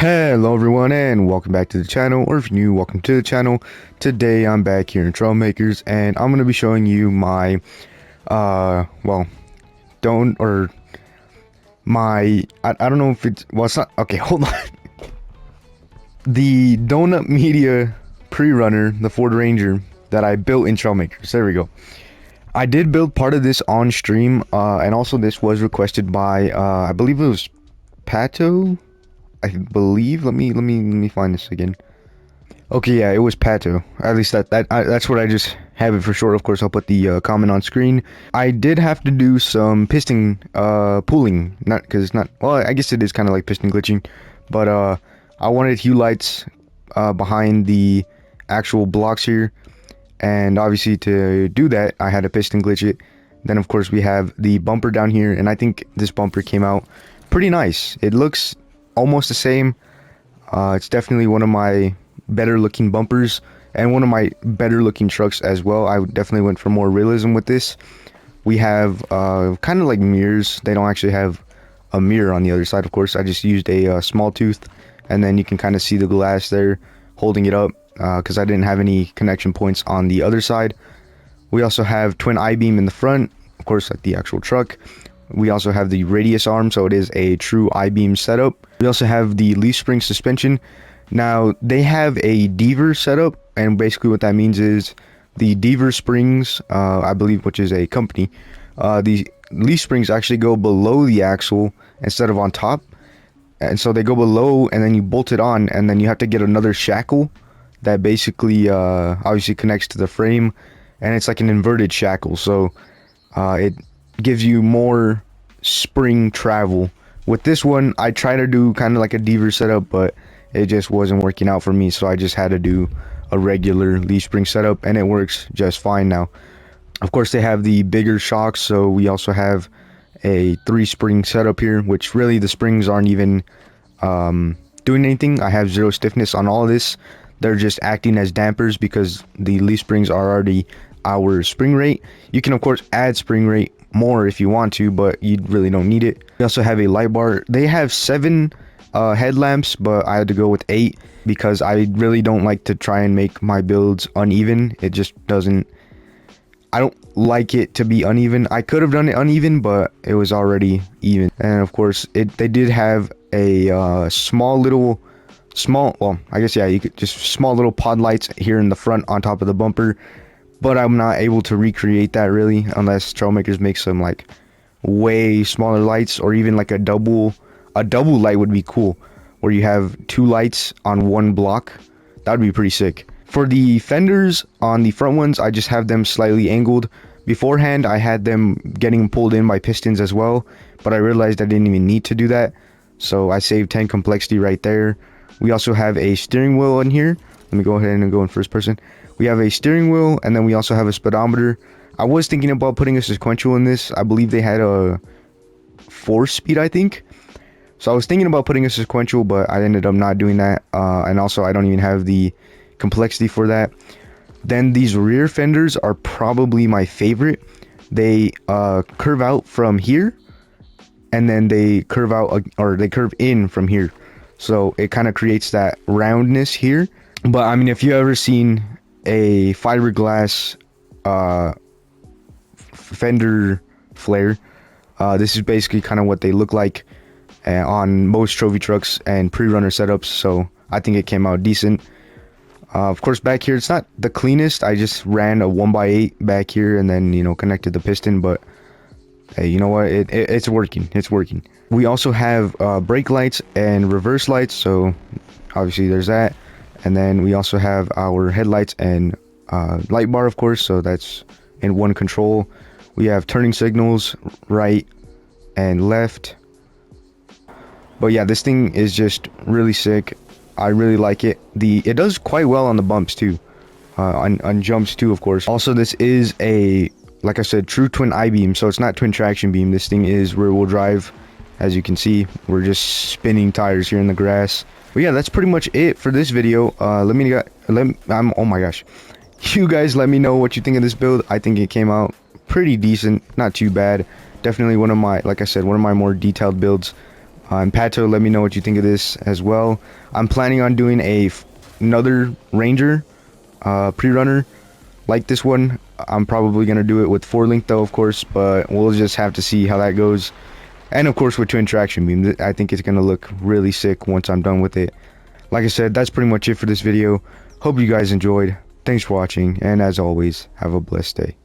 Hello everyone and welcome back to the channel, or if you're new, welcome to the channel. Today I'm back here in Trailmakers and I'm going to be showing you my I don't know if it's, well, it's not, okay, hold on. The Donut Media Prerunner, the Ford Ranger that I built in Trailmakers. There we go. I did build part of this on stream, and also this was requested by I believe it was Pato. I believe. Let me find this again. Okay, yeah, it was Pato. At least that's what I just have it for short. Of course, I'll put the comment on screen. I did have to do some piston pooling, not because it's not. Well, I guess it is kind of like piston glitching, but I wanted hue lights behind the actual blocks here, and obviously to do that, I had to piston glitch it. Then of course we have the bumper down here, and I think this bumper came out pretty nice. It looks almost the same. It's definitely one of my better looking bumpers and one of my better looking trucks as well. I definitely went for more realism with this. We have kind of like mirrors. They don't actually have a mirror on the other side, of course. I just used a small tooth, and then you can kind of see the glass there holding it up because I didn't have any connection points on the other side. We also have twin I-beam in the front, of course, like the actual truck. We also have the radius arm, so it is a true I-beam setup. We also have the leaf spring suspension. Now, they have a Deaver setup, and basically what that means is the Deaver springs, I believe, which is a company, the leaf springs actually go below the axle instead of on top. And so they go below, and then you bolt it on, and then you have to get another shackle that basically obviously connects to the frame, and it's like an inverted shackle, so it gives you more spring travel. With this one, I try to do kind of like a Deaver setup, but it just wasn't working out for me, so I just had to do a regular leaf spring setup, and it works just fine now. Of course, they have the bigger shocks, so we also have a 3-spring setup here, which really the springs aren't even doing anything. I have 0 stiffness on all of this. They're just acting as dampers because the leaf springs are already our spring rate. You can of course add spring rate more if you want to, but you really don't need it. We also have a light bar. They have 7 headlamps, but I had to go with 8 because I really don't like to try and make my builds uneven. It just doesn't, I don't like it to be uneven. I could have done it uneven, but it was already even. And of course they did have a small little pod lights here in the front on top of the bumper, but I'm not able to recreate that really unless Trailmakers make some like way smaller lights, or even like a double light would be cool, where you have 2 lights on 1 block. That would be pretty sick. For the fenders on the front ones, I just have them slightly angled. Beforehand, I had them getting pulled in by pistons as well, but I realized I didn't even need to do that, so I saved 10 complexity right there. We also have a steering wheel in here. Let me go ahead and go in first person. We have a steering wheel, and then we also have a speedometer. I was thinking about putting a sequential in this. I believe they had a 4-speed, I think. So I was thinking about putting a sequential, but I ended up not doing that. And also, I don't even have the complexity for that. Then these rear fenders are probably my favorite. They curve out from here, and then they curve out, or they curve in from here. So it kind of creates that roundness here. But I mean, if you ever seen a fiberglass fender flare, this is basically kind of what they look like on most trophy trucks and pre-runner setups, so I think it came out decent. Of course, back here it's not the cleanest. I just ran a 1x8 back here and then, you know, connected the piston, but hey, you know what, it's working. We also have brake lights and reverse lights, so obviously there's that. And then we also have our headlights and light bar, of course, so that's in one control. We have turning signals right and left. But yeah, this thing is just really sick. I really like it. It does quite well on the bumps too, on jumps too, of course. Also, this is a, like I said, true twin I-beam, so it's not twin traction beam. This thing is rear wheel drive. As you can see, we're just spinning tires here in the grass. But yeah, that's pretty much it for this video. Oh my gosh, you guys let me know what you think of this build. I think it came out pretty decent, not too bad. Definitely one of my, like I said, one of my more detailed builds. And Pato, let me know what you think of this as well. I'm planning on doing another Ranger pre-runner like this one. I'm probably going to do it with 4-link though, of course, but we'll just have to see how that goes. And of course with twin traction beam, I think it's going to look really sick once I'm done with it. Like I said, that's pretty much it for this video. Hope you guys enjoyed. Thanks for watching, and as always, have a blessed day.